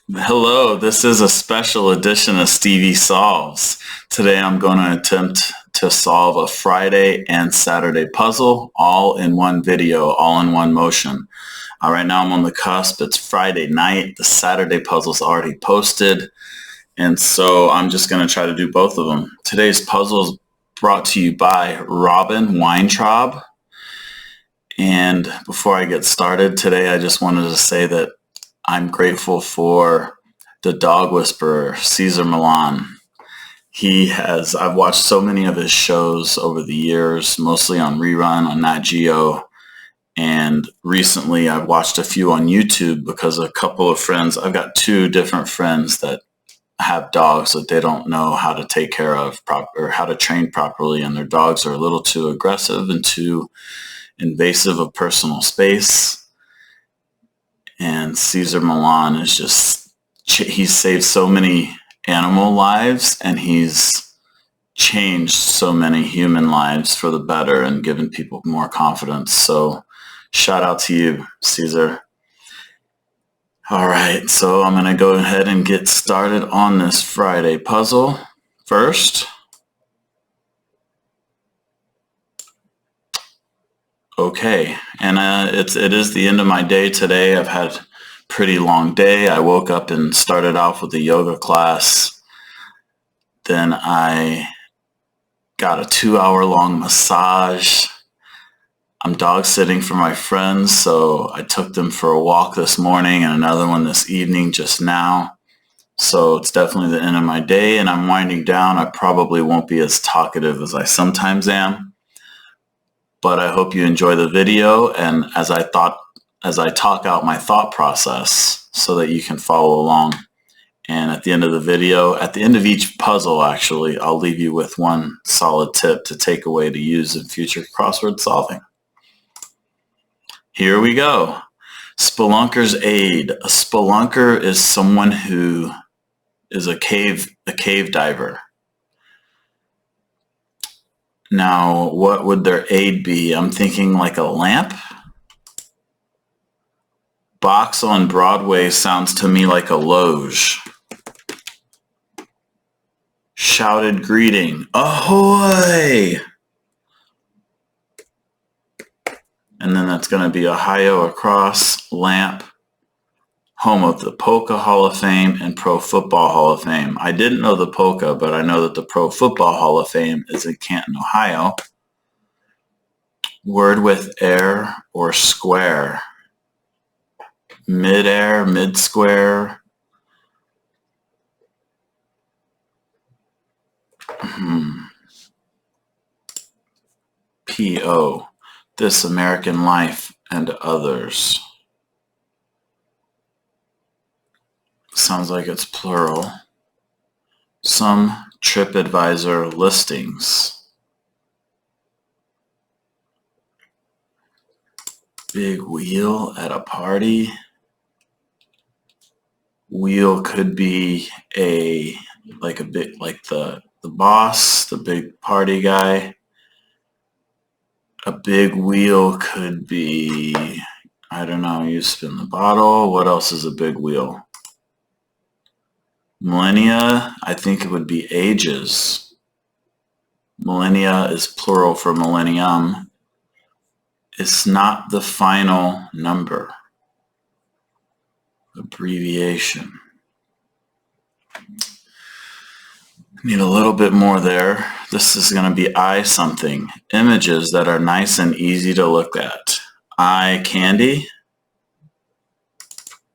Hello, this is a special edition of Stevie Solves. Today I'm going to attempt to solve a Friday and Saturday puzzle all in one video, all in one motion. Right now I'm on the cusp. It's Friday night. The Saturday puzzle's already posted, and so I'm just going to try to do both of them. Today's puzzle is brought to you by Robin Weintraub. And before I get started today, I just wanted to say that I'm grateful for the dog whisperer, Cesar Millan. I've watched so many of his shows over the years, mostly on Rerun on Nat Geo. And recently I've watched a few on YouTube because a couple of friends, I've got two different friends that have dogs that they don't know how to take care of or how to train properly. And their dogs are a little too aggressive and too invasive of personal space. And Cesar Millan is he's saved so many animal lives, and he's changed so many human lives for the better and given people more confidence. So shout out to you, Cesar. All right, so I'm going to go ahead and get started on this Friday puzzle first. Okay, and it is the end of my day today. I've had a pretty long day. I woke up and started off with a yoga class. Then I got a 2-hour-long massage. I'm dog sitting for my friends, so I took them for a walk this morning and another one this evening just now. So it's definitely the end of my day, and I'm winding down. I probably won't be as talkative as I sometimes am, but I hope you enjoy the video and as I talk out my thought process so that you can follow along. And at the end of the video, at the end of each puzzle, actually, I'll leave you with one solid tip to take away to use in future crossword solving. Here we go. Spelunker's aid. A spelunker is someone who is a cave diver. Now, what would their aid be? I'm thinking like a lamp. Box on Broadway sounds to me like a loge. Shouted greeting, ahoy! And then that's going to be Ohio across, lamp, home of the Polka Hall of Fame and Pro Football Hall of Fame. I didn't know the polka, but I know that the Pro Football Hall of Fame is in Canton, Ohio. Word with air or square. Mid-air, mid-square. P.O. This American Life and Others. Sounds like it's plural. Some TripAdvisor listings. Big wheel at a party. Wheel could be the boss, the big party guy. A big wheel could be, I don't know, you spin the bottle. What else is a big wheel? Millennia, I think it would be ages. Millennia is plural for millennium. It's not the final number. Abbreviation. Need a little bit more there. This is going to be eye something. Images that are nice and easy to look at. Eye candy.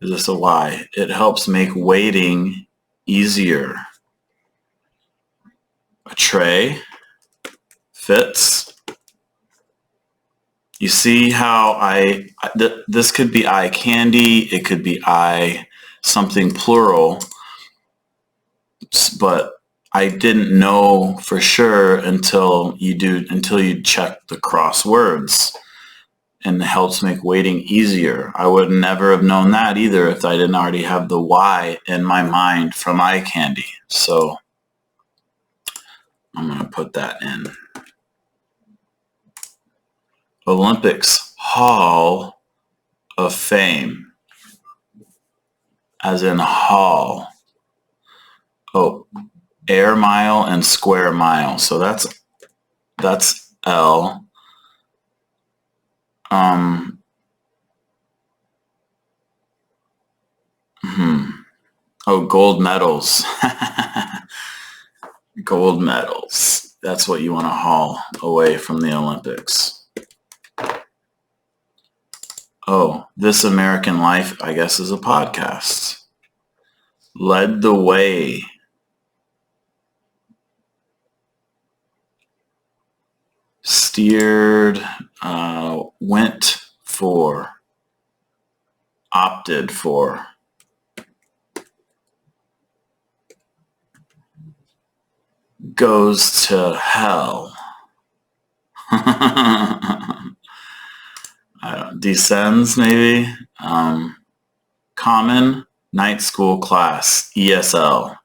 Is this a Y? It helps make waiting easier. A tray. Fits. You see how this could be eye candy. It could be eye something plural. But I didn't know for sure until you check the crosswords, and it helps make waiting easier. I would never have known that either if I didn't already have the Y in my mind from eye candy. So I'm going to put that in. Olympics Hall of Fame. as in hall. Oh, air mile and square mile. So that's L. Oh, gold medals. Gold medals. That's what you want to haul away from the Olympics. Oh, This American Life, I guess, is a podcast. Led the way. Steered, went for, opted for. Goes to hell. Descends, maybe. Common, night school class, ESL.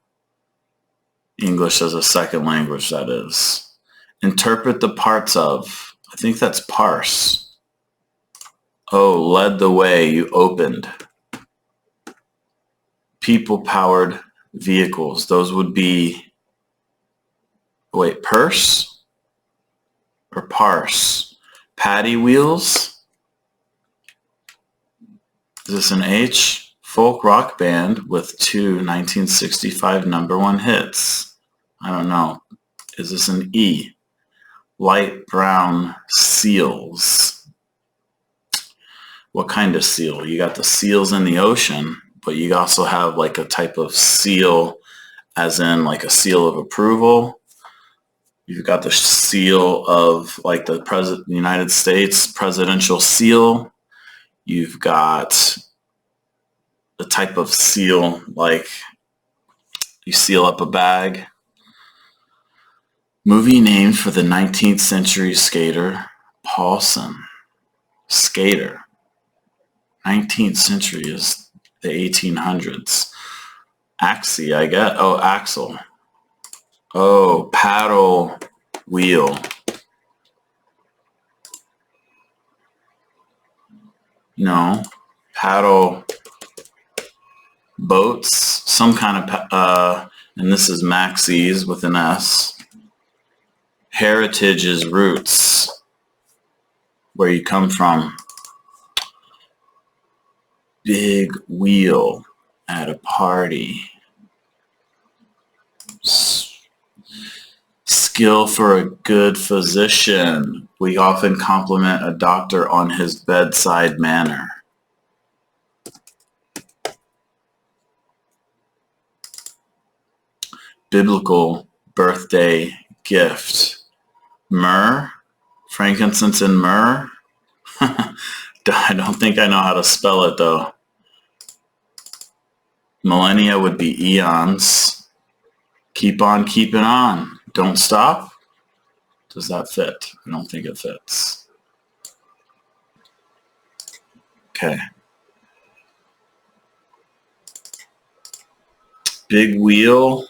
English as a second language, that is. Interpret the parts of. I think that's parse. Oh, led the way, you opened. People-powered vehicles. Those would be, wait, purse or parse? Paddy wheels? Is this an H? Folk rock band with 2 1965 #1 hits. I don't know. Is this an E? Light brown seals. What kind of seal? You got the seals in the ocean, but you also have like a type of seal, as in like a seal of approval. You've got the seal of like the United States presidential seal. You've got the type of seal like you seal up a bag. Movie named for the 19th century skater Paulson. Skater. 19th century is the 1800s. Axie, I guess. Oh, axle. Oh, paddle wheel. No. Paddle boats. Some kind of, and this is Maxie's with an S. Heritage is roots. Where you come from. Big wheel at a party. Skill for a good physician. We often compliment a doctor on his bedside manner. Biblical birthday gift. Myrrh, frankincense and myrrh. I don't think I know how to spell it though. Millennia would be eons. Keep on keeping on. Don't stop. Does that fit? I don't think it fits. Okay. Big wheel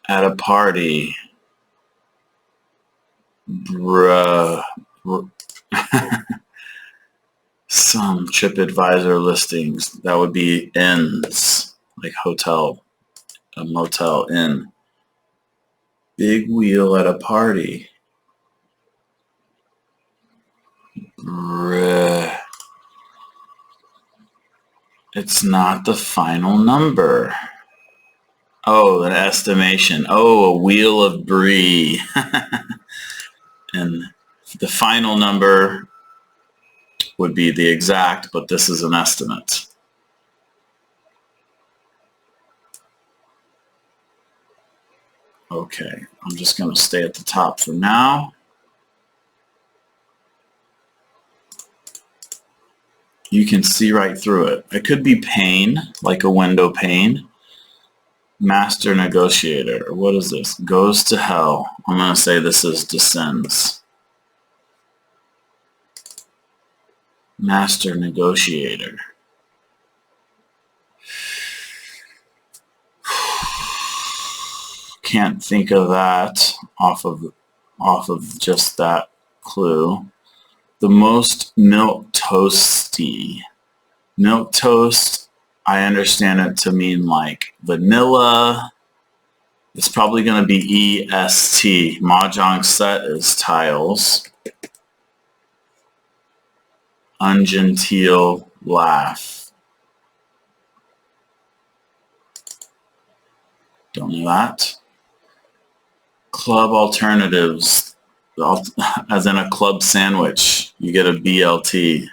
at a party. Bruh. Some TripAdvisor listings. That would be inns, like hotel, a motel inn. Big wheel at a party. Bruh. It's not the final number. Oh, an estimation. Oh, a wheel of brie. And the final number would be the exact, but this is an estimate. Okay, I'm just going to stay at the top for now. You can see right through it. It could be pane, like a window pane. Master negotiator. What is this? Goes to hell. I'm going to say this is descends. Master negotiator. Can't think of that off of just that clue. The most milk toasty. Milk toast I understand it to mean like vanilla. It's probably going to be EST. Mahjong set is tiles. Ungenteel laugh. Don't know that. Club alternatives, as in a club sandwich. You get a BLT.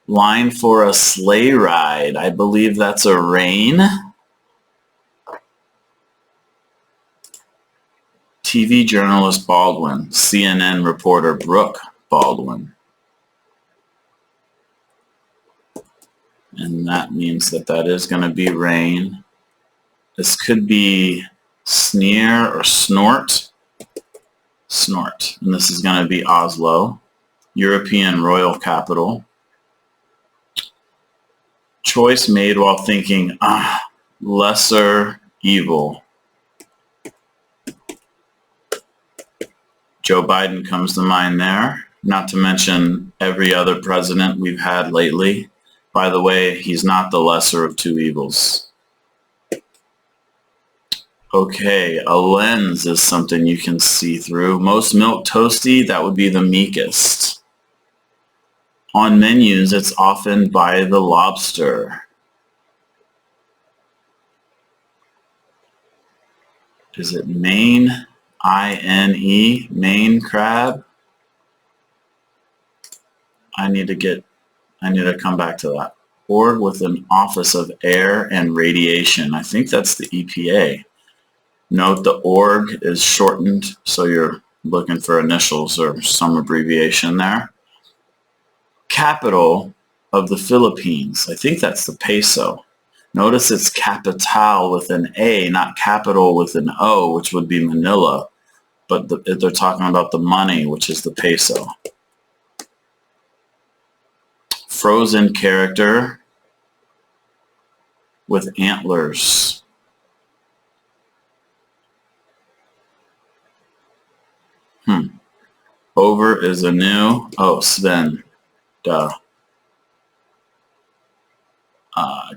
Line for a sleigh ride. I believe that's a rain. TV journalist Baldwin. CNN reporter Brooke Baldwin. And that means that that is going to be rain. This could be sneer or snort. Snort. And this is going to be Oslo. European royal capital. Choice made while thinking, lesser evil. Joe Biden comes to mind there, not to mention every other president we've had lately. By the way, he's not the lesser of two evils. Okay, a lens is something you can see through. Most milk toasty, that would be the meekest. On menus, it's often by the lobster. Is it Maine? I-N-E, Maine crab? I need to come back to that. Org with an Office of Air and Radiation. I think that's the EPA. Note the org is shortened, so you're looking for initials or some abbreviation there. Capital of the Philippines. I think that's the peso. Notice it's capital with an A, not capital with an O, which would be Manila. But they're talking about the money, which is the peso. Frozen character with antlers. Over is a new. Oh, Sven. Duh.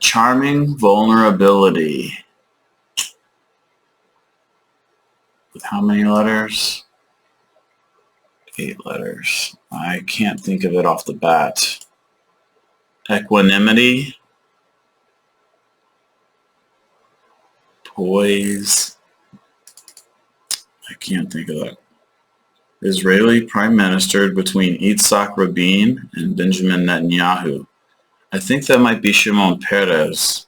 Charming vulnerability. With how many letters? 8 letters. I can't think of it off the bat. Equanimity. Poise. I can't think of that. Israeli Prime Minister between Yitzhak Rabin and Benjamin Netanyahu. I think that might be Shimon Peres.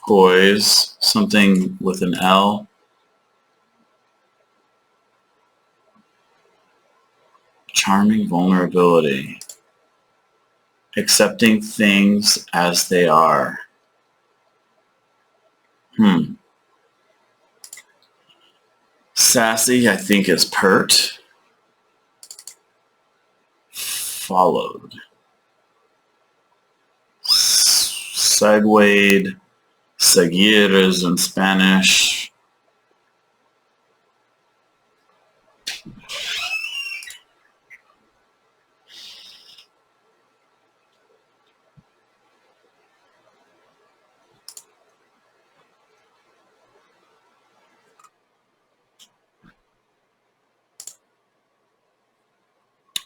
Poise, something with an L. Charming vulnerability. Accepting things as they are. Sassy, I think, is pert. Followed. Segued. Seguir is in Spanish.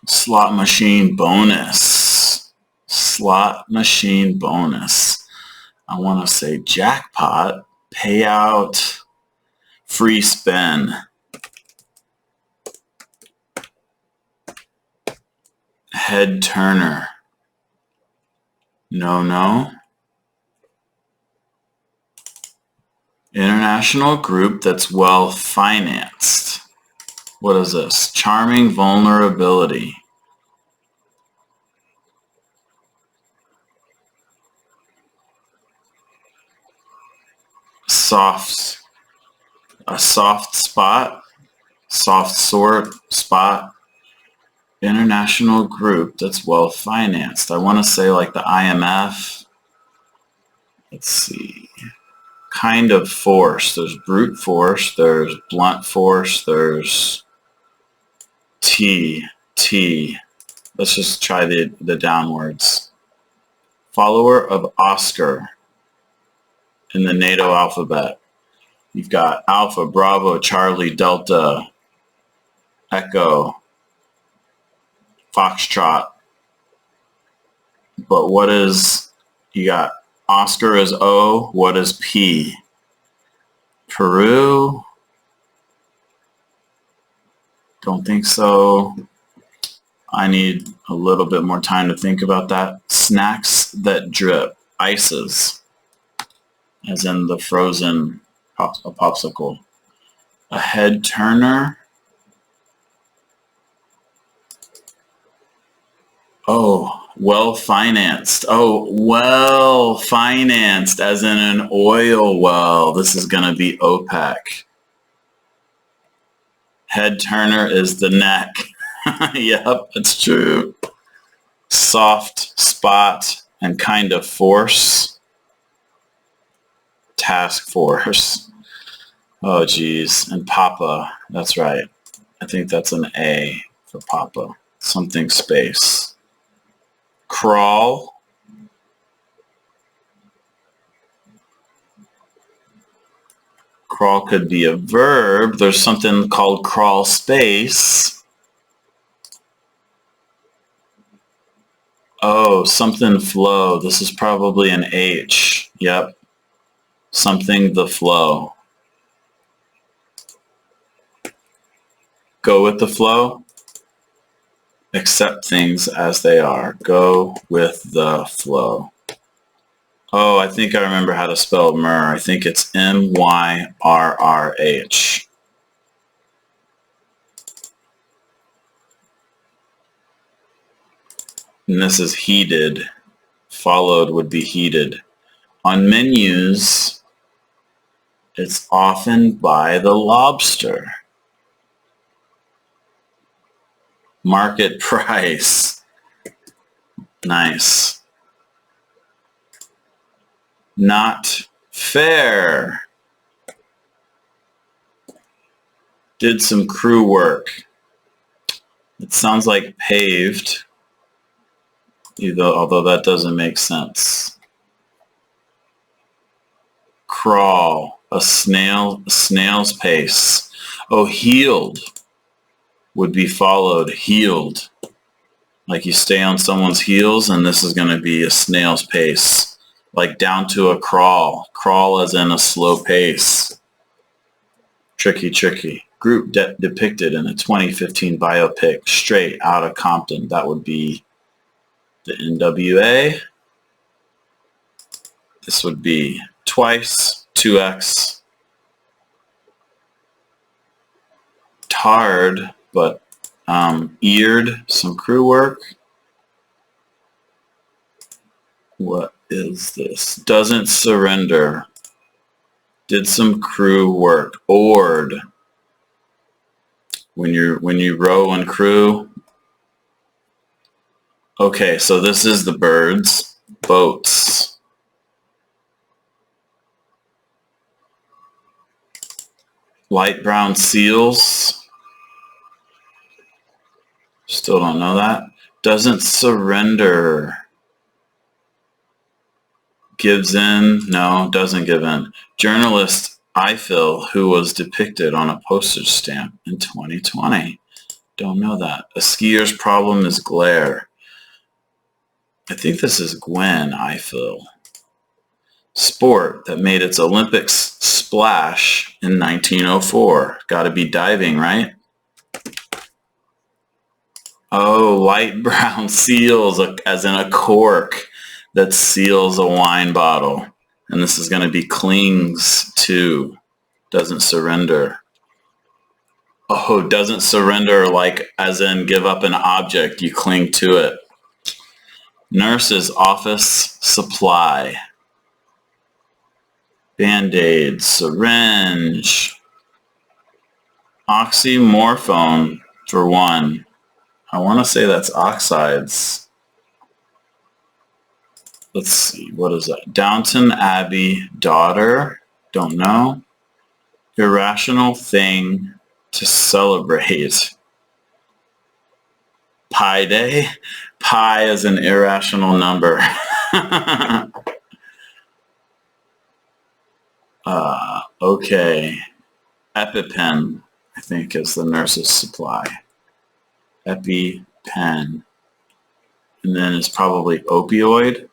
Slot machine bonus. Slot machine bonus. I want to say jackpot, payout, free spin. Head turner. No. International group that's well financed. What is this? Charming vulnerability. A soft spot, soft sort spot, international group that's well financed. I want to say like the IMF. Let's see. Kind of force. There's brute force, there's blunt force, there's T. Let's just try the downwards. follower of Oscar in the NATO alphabet. You've got Alpha, Bravo, Charlie, Delta, Echo, Foxtrot. But what is, you got Oscar is O, what is P? Peru? Don't think so. I need a little bit more time to think about that. Snacks that drip. Ices. As in the frozen popsicle. A head turner. Oh, well-financed. Oh, well-financed, as in an oil well. This is going to be OPEC. Head turner is the neck. Yep, that's true. Soft spot and kind of force. Task force. Oh, geez. And Papa. That's right. I think that's an A for Papa. Something space. Crawl. Crawl could be a verb. There's something called crawl space. Oh, something flow. This is probably an H. Yep. Something the flow. Go with the flow. Accept things as they are. Go with the flow. Oh, I think I remember how to spell myrrh. I think it's M-Y-R-R-H. And this is heated. Followed would be heated. On menus, it's often by the lobster. Market price. Nice. Not fair. Did some crew work. It sounds like paved, although that doesn't make sense. Crawl, a snail's pace. Oh, healed would be followed. Healed. Like you stay on someone's heels, and this is going to be a snail's pace. Like down to a crawl. Crawl as in a slow pace. Tricky, tricky. Group depicted in a 2015 biopic, Straight Outta Compton. That would be the NWA. This would be Twice, 2X. Tarred, but eared, some crew work. What is this? Doesn't surrender. Did some crew work. Oared. When you row and crew. Okay, so this is the birds. Boats. Light brown seals. Still don't know that. Doesn't surrender. Gives in. No, doesn't give in. Journalist Eiffel, who was depicted on a postage stamp in 2020. Don't know that. A skier's problem is glare. I think this is Gwen Eiffel. Sport that made its Olympics splash in 1904. Got to be diving, right? Oh, light brown seals, as in a cork that seals a wine bottle. And this is going to be clings to, doesn't surrender. Oh, doesn't surrender, like as in give up an object, you cling to it. Nurse's office supply. Band-aid, syringe. Oxymorphone for one. I want to say that's oxides. Let's see, what is that? Downton Abbey, daughter, don't know. Irrational thing to celebrate. Pi Day? Pi is an irrational number. Okay. EpiPen, I think, is the nurse's supply. EpiPen. And then it's probably opioid.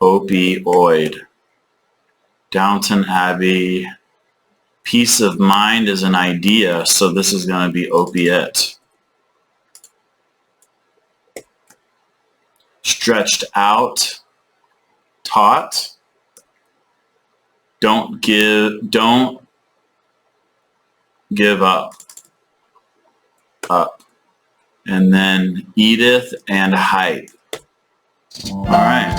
Opioid. Downton Abbey. Peace of mind is an idea, so this is going to be opiate. Stretched out. Taut. Don't give up. Up. And then Edith and hype. All right.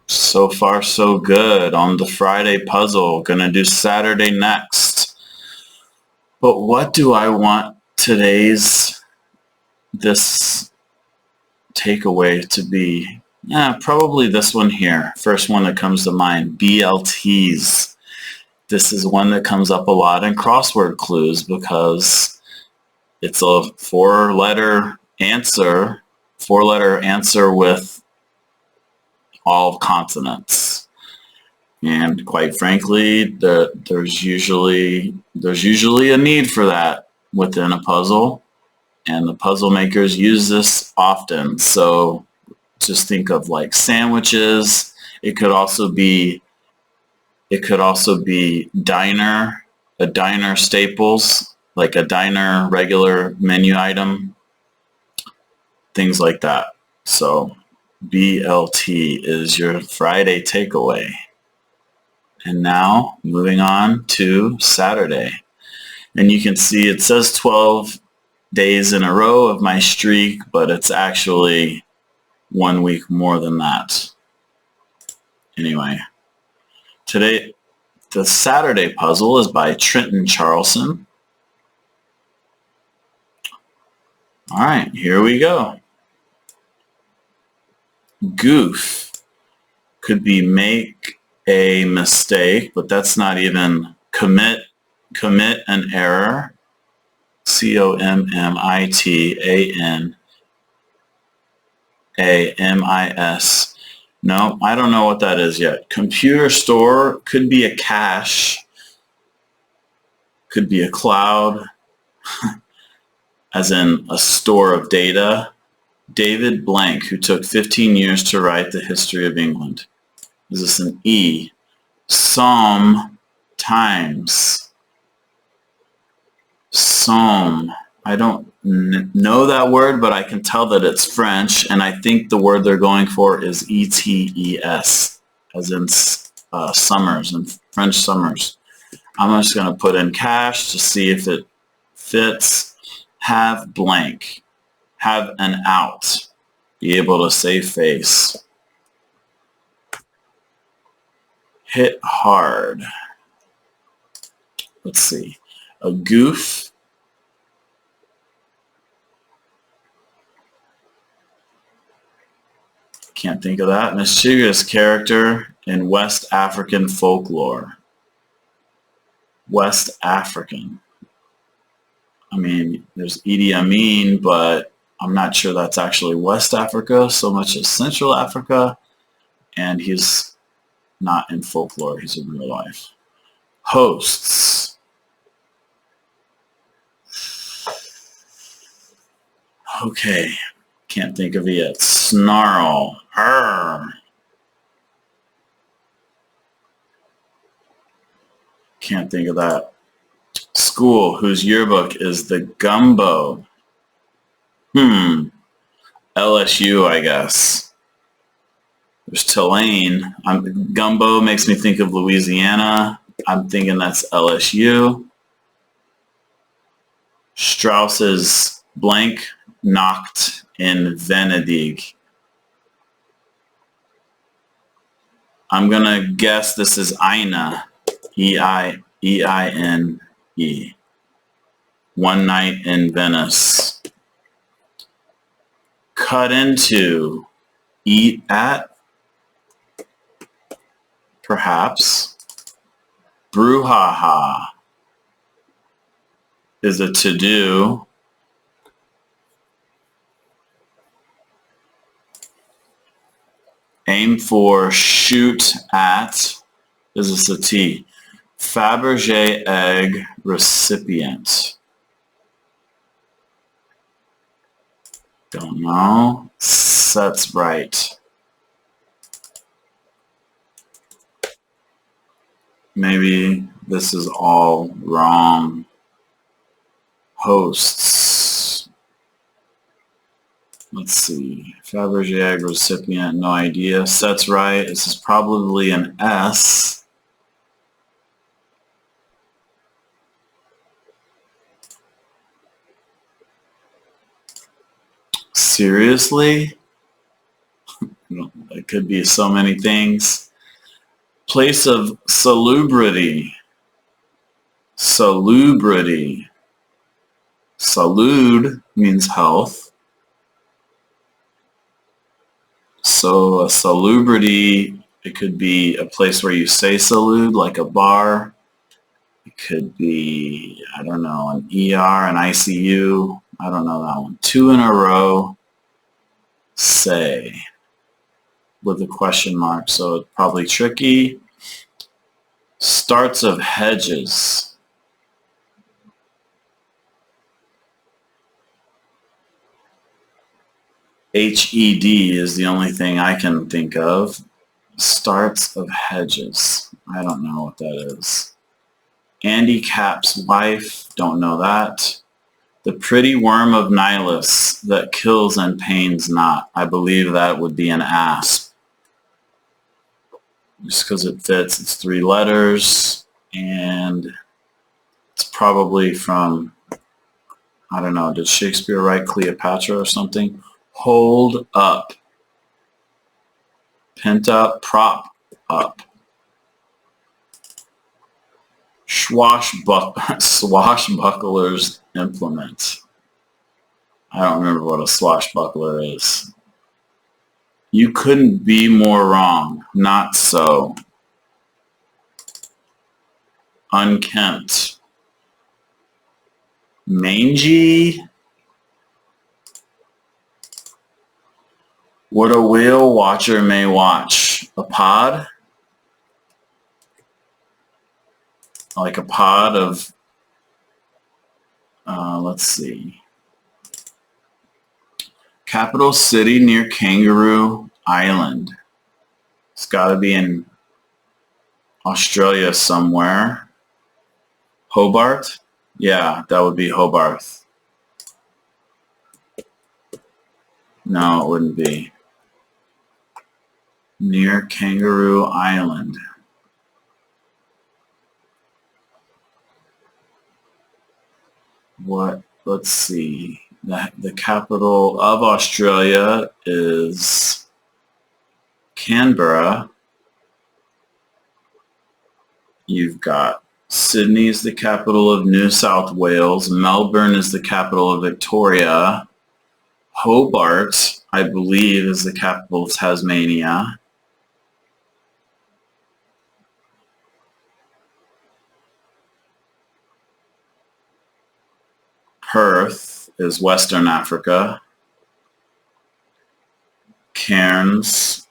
So far, so good on the Friday puzzle. Gonna do Saturday next. But what do I want this takeaway to be? Probably this one here. First one that comes to mind, BLTs. This is one that comes up a lot in crossword clues because it's a four-letter answer with all consonants. And quite frankly, there's usually a need for that within a puzzle, and the puzzle makers use this often. So just think of like sandwiches. It could also be diner, a diner staples, like a diner regular menu item, things like that. So BLT is your Friday takeaway. And now moving on to Saturday. And you can see it says 12 days in a row of my streak, but it's actually 1 week more than that. Anyway, today, the Saturday puzzle is by Trenton Charlson. All right, here we go. Goof could be make a mistake, but that's not even commit an error. COMMITANAMIS. No, I don't know what that is yet. Computer store could be a cache, could be a cloud, as in a store of data. David Blank, who took 15 years to write the history of England. Is this an E? Psalm times. Psalm. I don't know that word, but I can tell that it's French, and I think the word they're going for is ETES, as in summers, and French summers. I'm just going to put in cache to see if it fits. Have blank. Have an out. Be able to save face. Hit hard. Let's see. A goof. Can't think of that. Mischievous character in West African folklore. West African. I mean, there's Idi Amin, but I'm not sure that's actually West Africa so much as Central Africa, and he's not in folklore, he's in real life. Hosts. Okay, can't think of it yet. Snarl. Arr. Can't think of that. School, whose yearbook is the Gumbo. LSU, I guess. There's Tulane. Gumbo makes me think of Louisiana. I'm thinking that's LSU. Strauss's blank knocked in Venedig. I'm going to guess this is Ina. E-I-E-I-N-E. One Night in Venice. Cut into. Eat at. Perhaps. Brouhaha is a to-do. Aim for, shoot at. Is this a T? Fabergé egg recipient. Don't know. That's right. Maybe this is all wrong. Hosts. Let's see. Fabergé egg recipient, no idea. That's right. This is probably an S. Seriously? It could be so many things. Place of salubrity. Salubrity. Salud means health. So a salubrity, it could be a place where you say salud, like a bar. It could be, I don't know, an ER, an ICU. I don't know that one. 2 in a row. Say. With a question mark, so it's probably tricky. Starts of hedges. HED is the only thing I can think of. Starts of hedges. I don't know what that is. Andy Cap's wife. Don't know that. The pretty worm of Nihilus that kills and pains not. I believe that would be an asp. Just because it fits. It's 3 letters. And it's probably from, I don't know, did Shakespeare write Cleopatra or something? Hold up. Pent up, prop up. Swashbuckler's implement. I don't remember what a swashbuckler is. You couldn't be more wrong. Not so. Unkempt. Mangy. What a whale watcher may watch. A pod? Like a pod of, let's see. Capital city near Kangaroo Island. It's got to be in Australia somewhere. Hobart? Yeah, that would be Hobart. No, it wouldn't be. Near Kangaroo Island. What? Let's see. The capital of Australia is Canberra. You've got Sydney is the capital of New South Wales. Melbourne is the capital of Victoria. Hobart, I believe, is the capital of Tasmania. Perth is Western Africa. Cairns,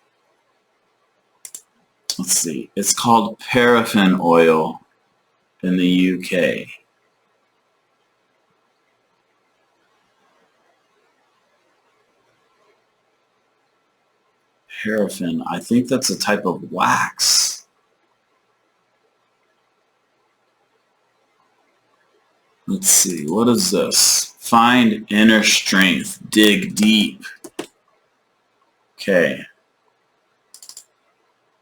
let's see, it's called paraffin oil in the UK. Paraffin, I think that's a type of wax. Let's see, what is this? Find inner strength, dig deep. Okay.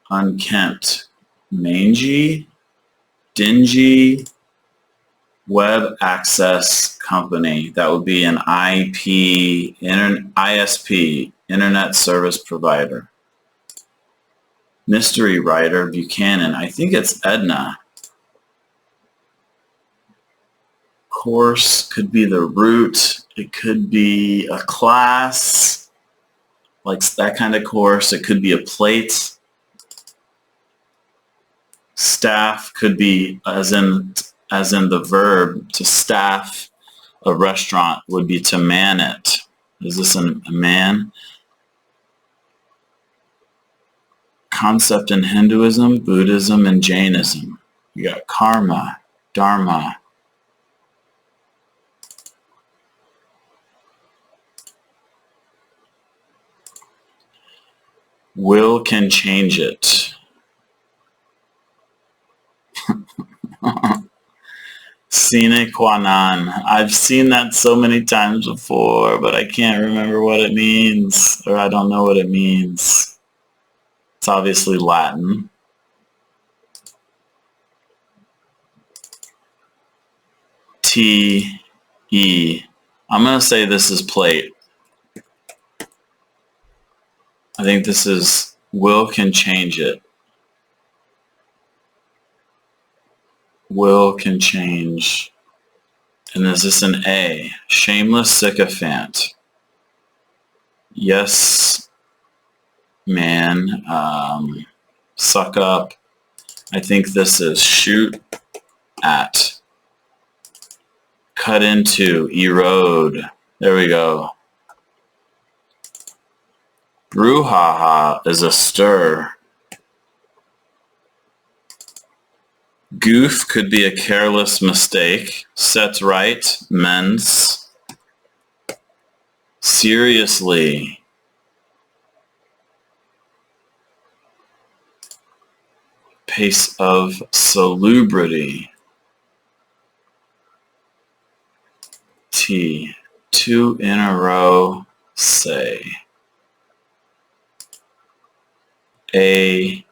Unkempt, mangy, dingy, web access company. That would be an ISP, Internet Service Provider. Mystery writer, Buchanan. I think it's Edna. Course could be the root. It could be a class, like that kind of course. It could be a plate. Staff could be as in the verb to staff a restaurant would be to man it. Is this a man? concept in Hinduism, Buddhism, and Jainism. You got karma, dharma. Will can change it. Sine qua non. I've seen that so many times before, but I can't remember what it means, or I don't know what it means. It's obviously Latin. T-E. I'm going to say this is plate. I think this is will can change it. Will can change. And is this an A? Shameless sycophant. Yes, man. Suck up. I think this is shoot at. Cut into. Erode. There we go. Brouhaha is a stir. Goof could be a careless mistake. Set right, mends. Seriously. Pace of salubrity. T. 2 in a row, say. A.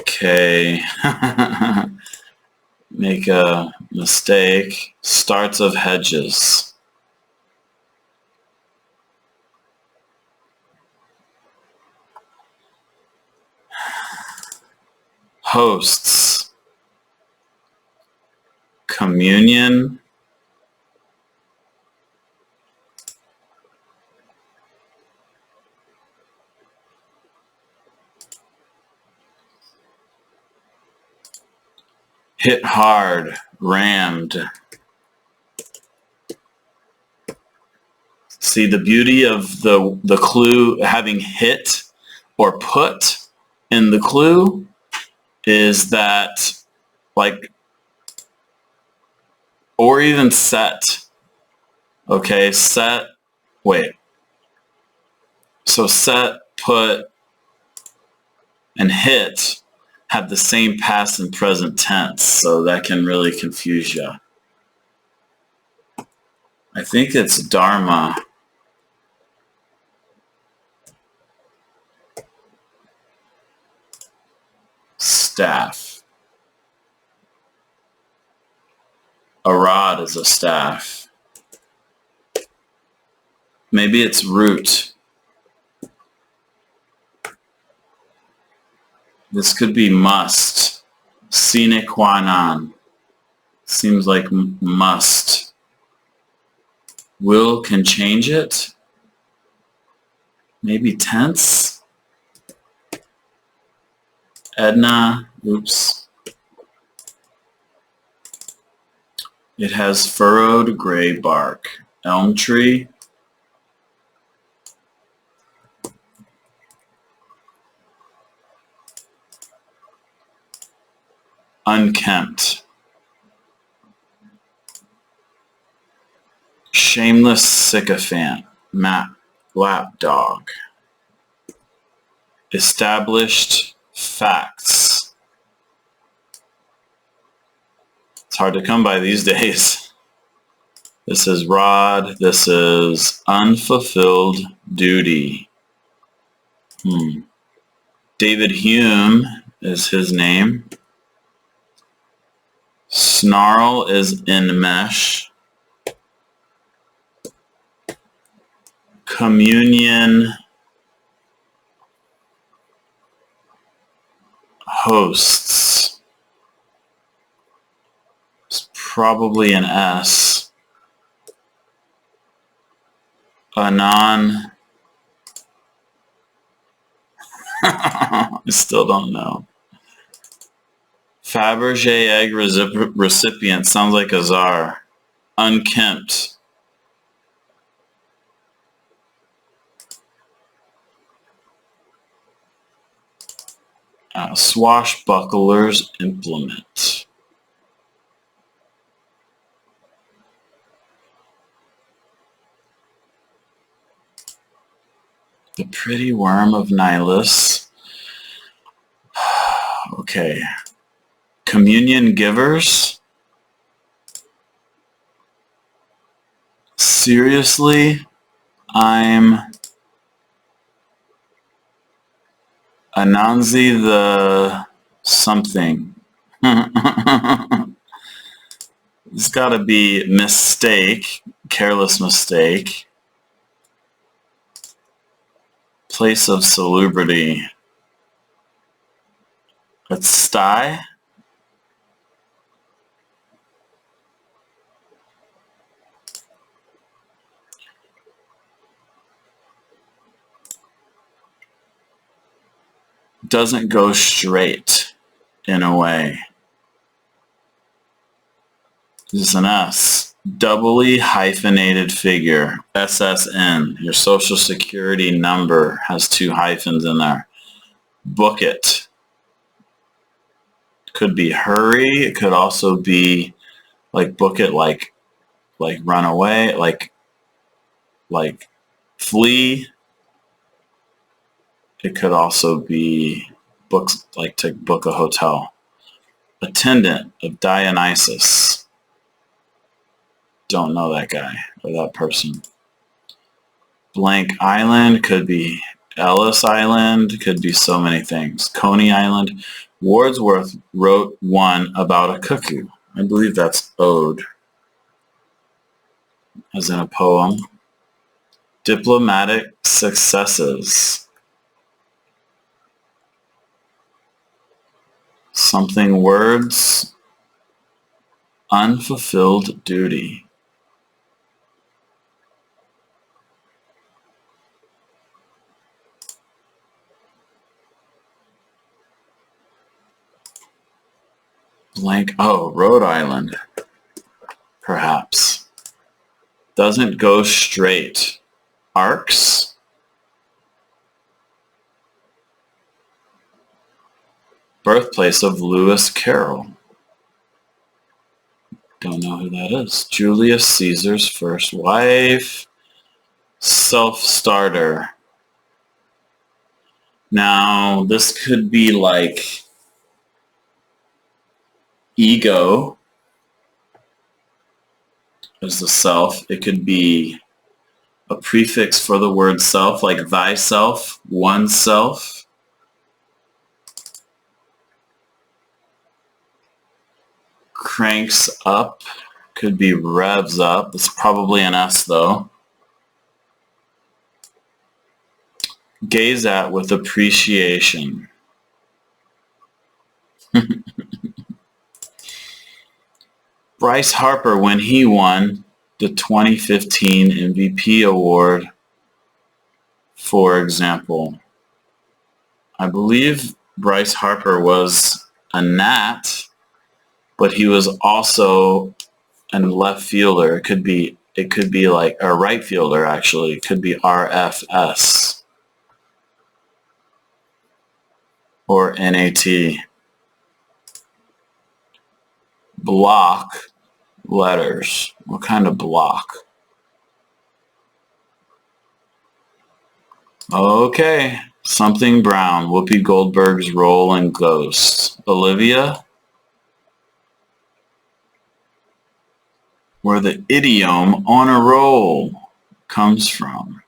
K. Make a mistake. Starts of hedges. Hosts. Communion. Hit hard, rammed. See, the beauty of the clue having hit or put in the clue is that, like, or even set. Okay, set, wait. So set, put, and hit have the same past and present tense, so that can really confuse you. I think it's dharma. Staff. A rod is a staff. Maybe it's root. This could be must. Sine qua non. Seems like must. Will can change it. Maybe tense. Edna. Oops. It has furrowed gray bark. Elm tree. Unkempt. Shameless sycophant. Lapdog. Established facts. It's hard to come by these days. This is rod. This is unfulfilled duty. David Hume is his name. Snarl is enmesh. Communion. Hosts. It's probably an S. Anon. I still don't know. Fabergé egg recipient sounds like a czar. Unkempt. Swashbuckler's implement. The pretty worm of Nihilus. Okay. Communion givers. Seriously? I'm Anansi the something. It's got to be mistake, careless mistake. Place of salubrity. It's sty. Doesn't go straight in a way. This is an S. Doubly hyphenated figure. SSN. Your social security number has 2 hyphens in there. Book it. Could be hurry. It could also be like book it like run away, like flee. It could also be books like to book a hotel. Attendant of Dionysus. Don't know that guy or that person. Blank Island could be Ellis Island, could be so many things. Coney Island. Wordsworth wrote one about a cuckoo. I believe that's ode, as in a poem. Diplomatic successes. Something words. Unfulfilled duty. Blank. Oh, Rhode Island. Perhaps. Doesn't go straight. Arcs. Birthplace of Lewis Carroll. Don't know who that is. Julius Caesar's first wife. Self-starter. Now, this could be like ego as the self. It could be a prefix for the word self, like thyself, oneself. Cranks up, could be revs up. It's probably an S though. Gaze at with appreciation. Bryce Harper, when he won the 2015 MVP award, for example, I believe Bryce Harper was a Nat, but he was also a left fielder. It could be like a right fielder actually. It could be RFS or NAT. Block letters. What kind of block? Okay. Something brown. Whoopi Goldberg's role in Ghost. Olivia? Where the idiom on a roll comes from.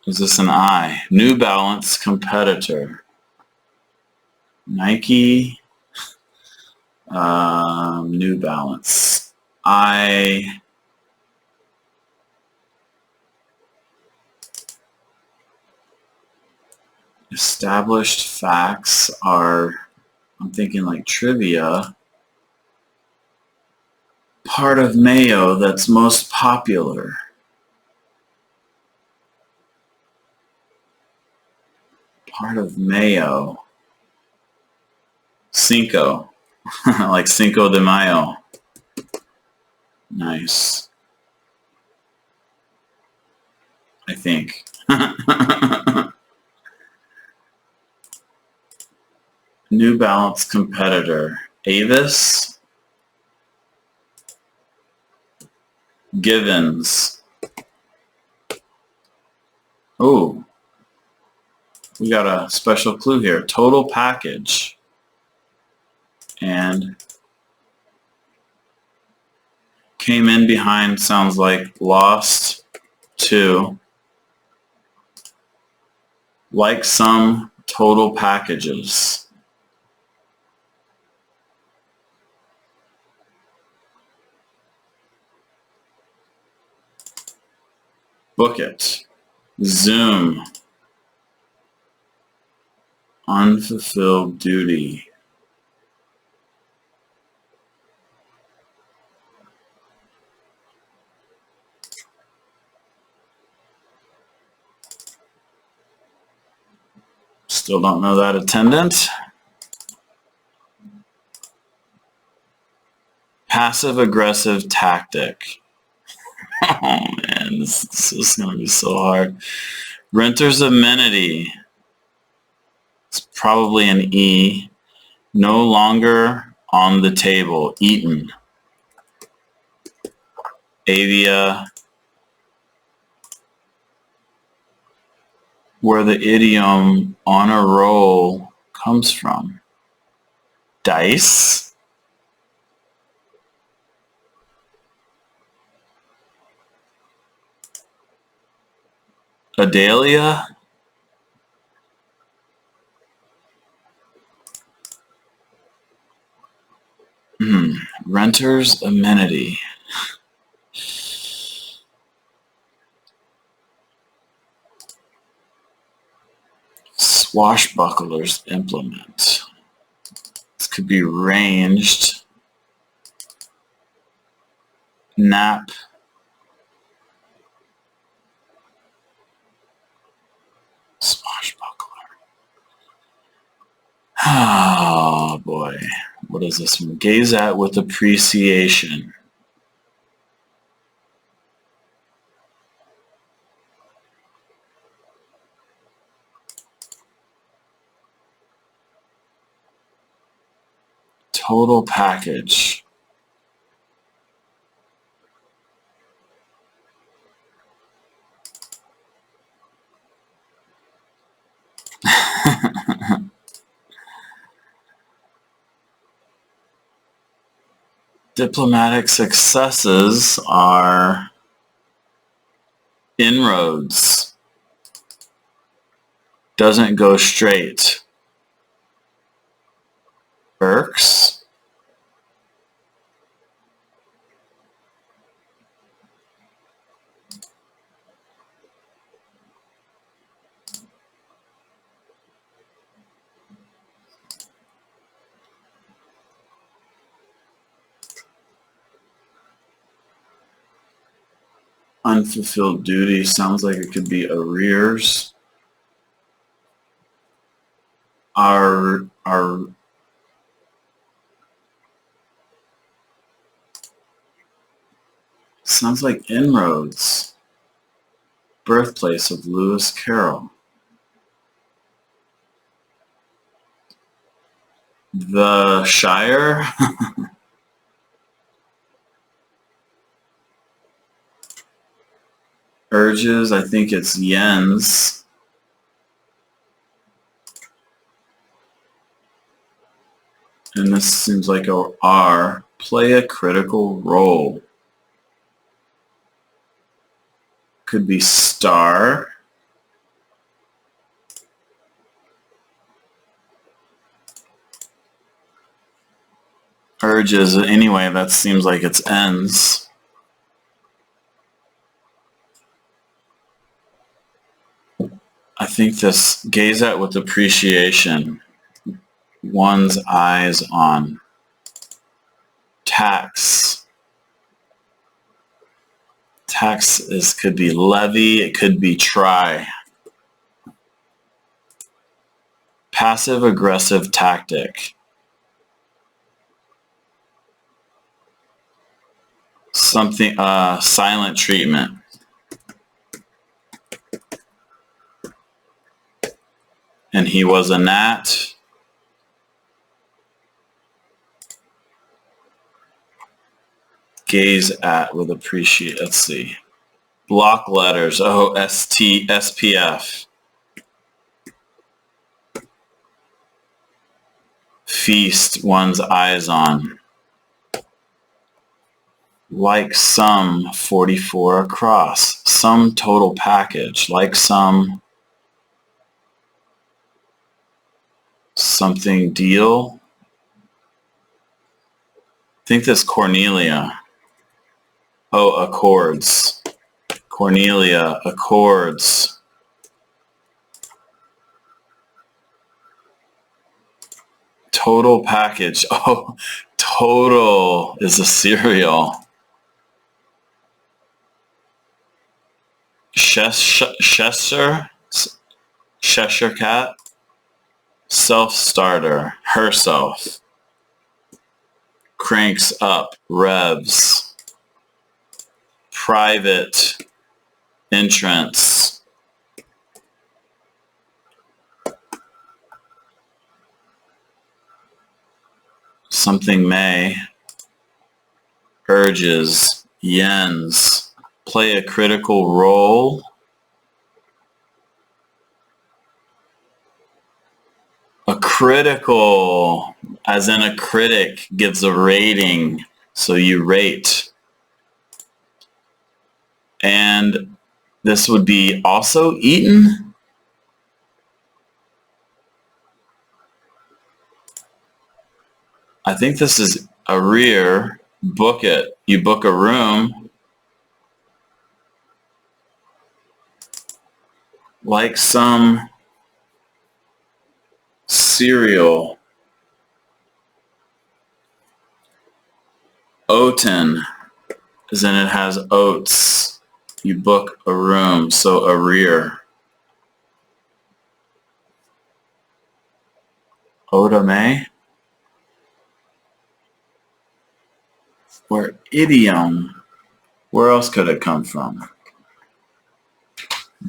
Is this an I? New Balance competitor. Nike. New Balance. I. Established facts are, I'm thinking like trivia. Part of Mayo that's most popular. Part of Mayo. Cinco. Like Cinco de Mayo. Nice. I think. New Balance competitor. Avis. Givens. Oh, we got a special clue here. Total package. And came in behind, sounds like lost to, like some total packages. Book it. Zoom. Unfulfilled duty. Still don't know that attendant. Passive aggressive tactic. Oh man, this is going to be so hard. Renter's amenity. It's probably an E. No longer on the table. Eaten. Avia. Where the idiom on a roll comes from. Dice. Adalia. Renter's amenity. Swashbuckler's implement. This could be ranged. Nap. Swashbuckler. Oh boy. What is this one? Gaze at with appreciation. Total package. Diplomatic successes are inroads. Doesn't go straight. Irks. Unfulfilled duty sounds like it could be arrears. Our sounds like inroads. Birthplace of Lewis Carroll. The Shire. Urges, I think it's yens. And this seems like a R. Play a critical role. Could be star. Urges, anyway, that seems like it's ends. I think this gaze at with appreciation. One's eyes on. Tax. Tax could be levy, it could be try. Passive aggressive tactic. Something, silent treatment. and he was a gnat. Gaze at with appreciate. Let's see. Block letters. Oh, ST, SPF. Feast one's eyes on. Like sum 44 across. Sum total package. Like sum something deal. I think this Cornelia. Oh, accords. Cornelia, accords. Total package. Oh, total is a cereal. Cheshire cat. Self-starter. Herself. Cranks up. Revs. Private entrance. Something may. Urges. Yens. Play a critical role. A critical, as in a critic gives a rating, so you rate. And this would be also eaten. I think this is a rear. Book it. You book a room. Like some cereal. Oaten, as in it has oats. You book a room, so a rear. Otame. Or idiom. Where else could it come from?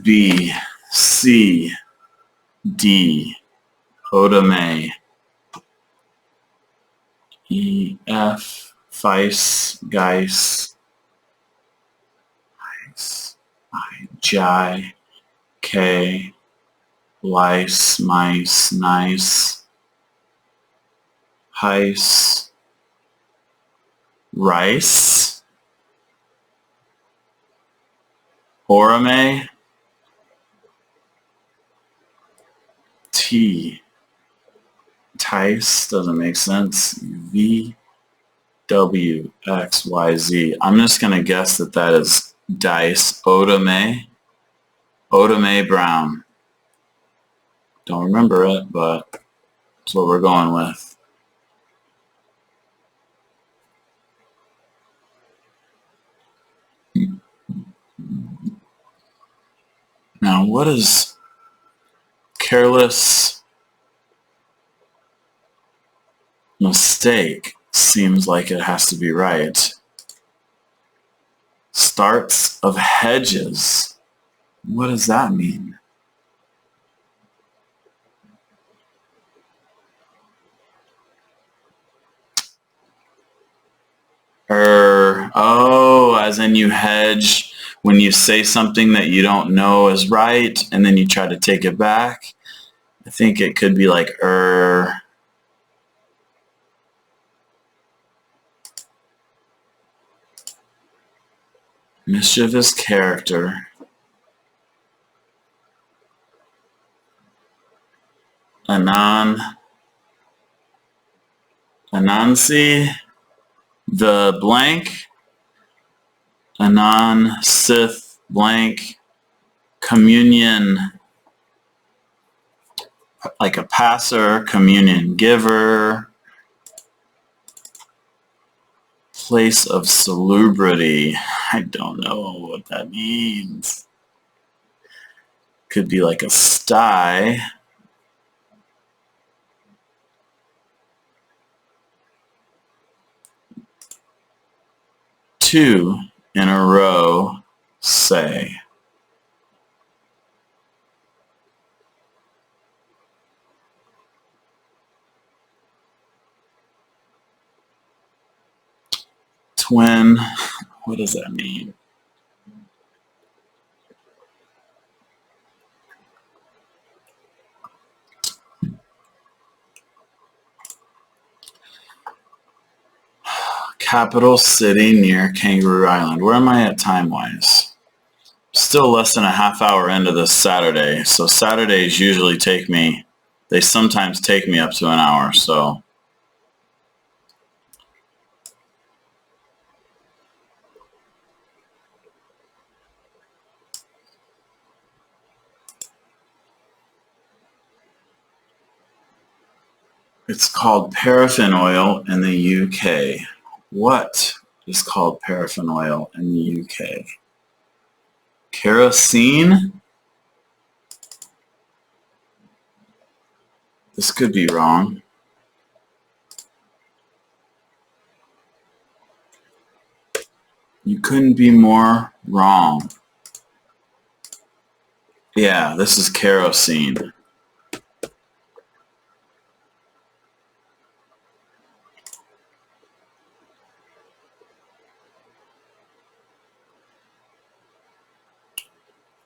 B, C, D, Otame, E, F, Feis, Geis, I, Jai, K, Lice, Mice, Nice, Heis, Rice, Orame, T, Tice, doesn't make sense, V, W, X, Y, Z. I'm just going to guess that that is dice. Otame, Otame Brown. Don't remember it, but that's what we're going with. Now, what is careless mistake? Seems like it has to be right. Starts of hedges. What does that mean? Oh, as in you hedge when you say something that you don't know is right and then you try to take it back. I think it could be like mischievous character. Anansi, the blank, Anon, Sith, blank, communion, like a passer, communion giver, place of salubrity. I don't know what that means. Could be like a sty. Two in a row, say. Twin. What does that mean? Capital city near Kangaroo Island. Where am I at time-wise? Still less than a half hour into this Saturday. So Saturdays usually they sometimes take me up to an hour. So it's called paraffin oil in the UK. What is called paraffin oil in the UK? Kerosene? This could be wrong. You couldn't be more wrong. Yeah, this is kerosene.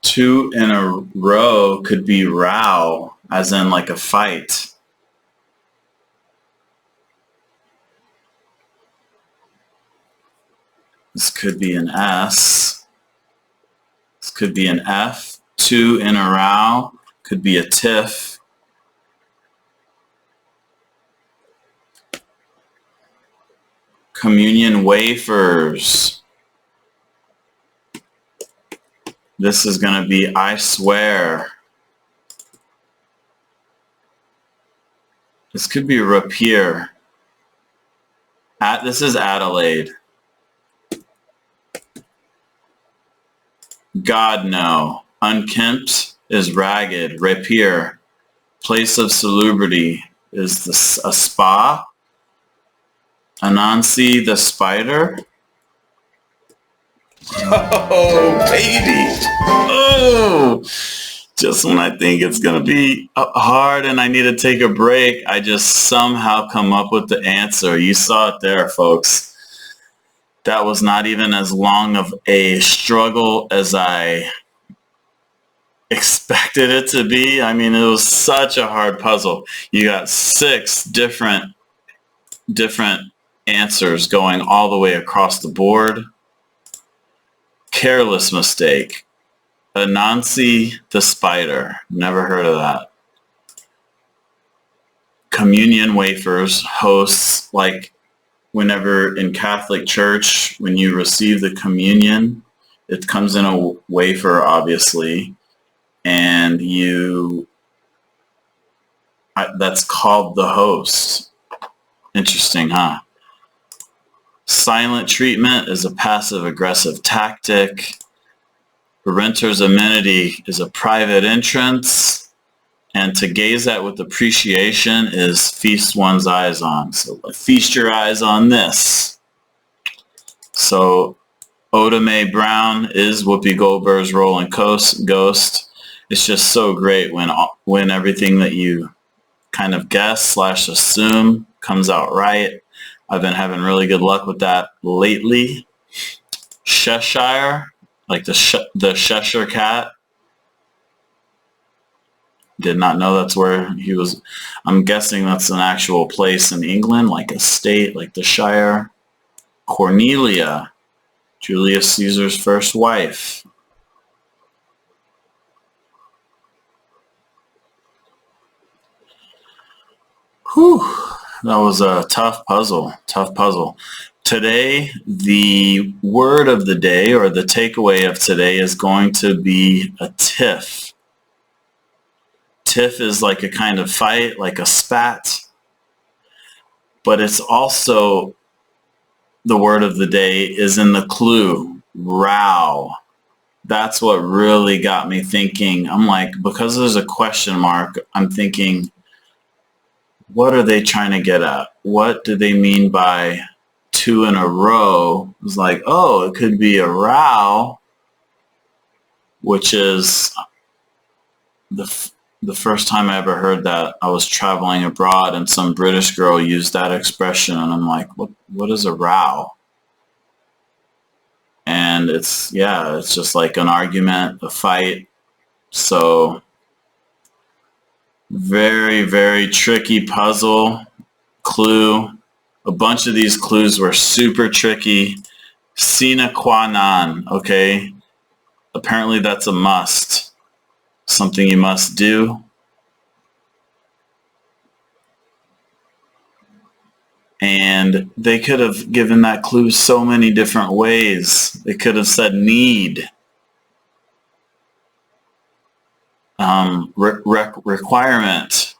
Two in a row could be row, as in like a fight. This could be an S. This could be an F. Two in a row could be a tiff. Communion wafers. This is going to be I swear. This could be rapier. This is Adelaide. God no. Unkempt is ragged. Rapier. Place of salubrity is a spa. Anansi the spider. Oh, baby. Oh, just when I think it's going to be hard and I need to take a break, I just somehow come up with the answer. You saw it there, folks. That was not even as long of a struggle as I expected it to be. I mean, it was such a hard puzzle. You got 6 different answers going all the way across the board. Careless mistake. Anansi the spider. Never heard of that. Communion wafers. Hosts, like whenever in Catholic Church, when you receive the communion, it comes in a wafer, obviously, and that's called the host. Interesting, huh? Silent treatment is a passive-aggressive tactic. Renter's amenity is a private entrance. And to gaze at with appreciation is feast one's eyes on. So feast your eyes on this. So Oda Mae Brown is Whoopi Goldberg's role in Ghost. It's just so great when everything that you kind of guess / assume comes out right. I've been having really good luck with that lately. Cheshire, like the Cheshire cat. Did not know that's where he was. I'm guessing that's an actual place in England, like a state, like the Shire. Cornelia, Julius Caesar's first wife. Whew, that was a tough puzzle. Today, the word of the day, or the takeaway of today, is going to be a tiff. Tiff is like a kind of fight, like a spat, but it's also, the word of the day is in the clue, row. That's what really got me thinking. I'm like, because there's a question mark, I'm thinking, what are they trying to get at? What do they mean by 2 in a row? It's like, oh, it could be a row, which is the first time I ever heard that. I was traveling abroad and some British girl used that expression, and I'm like, what is a row? And it's just like an argument, a fight. So very, very tricky puzzle. Clue. A bunch of these clues were super tricky. Sine qua non, okay? Apparently that's a must. Something you must do. And they could have given that clue so many different ways. They could have said need. Requirement.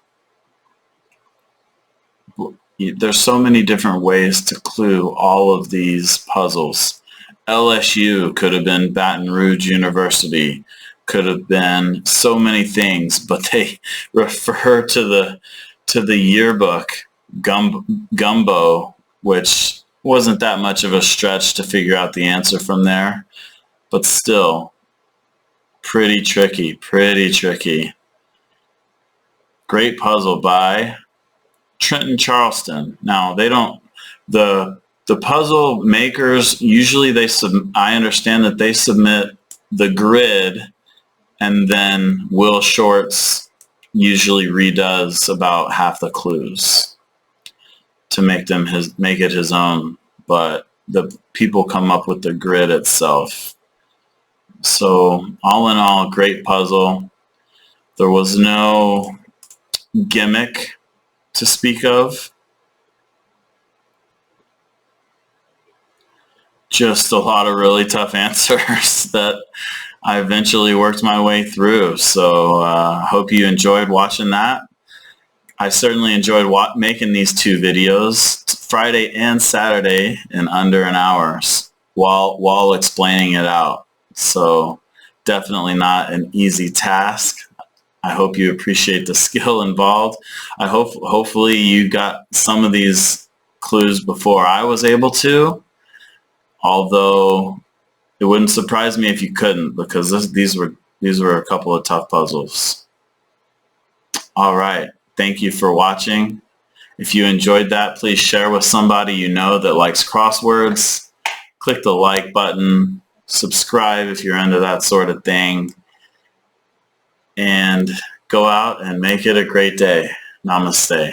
There's so many different ways to clue all of these puzzles. LSU could have been Baton Rouge University, could have been so many things, but they refer to the yearbook Gumbo, which wasn't that much of a stretch to figure out the answer from there, but still pretty tricky, pretty tricky. Great puzzle by Trenton Charleston. Now they don't, the puzzle makers usually I understand that they submit the grid, and then Will Shorts usually redoes about half the clues to make it his own, but the people come up with the grid itself. So all in all, great puzzle. There was no gimmick to speak of. Just a lot of really tough answers that I eventually worked my way through. So hope you enjoyed watching that. I certainly enjoyed making these two videos, Friday and Saturday, in under an hour while explaining it out. So definitely not an easy task. I hope you appreciate the skill involved. Hopefully you got some of these clues before I was able to, although it wouldn't surprise me if you couldn't, because these were a couple of tough puzzles. All right. Thank you for watching. If you enjoyed that, please share with somebody you know that likes crosswords. Click the like button. Subscribe if you're into that sort of thing. And go out and make it a great day. Namaste.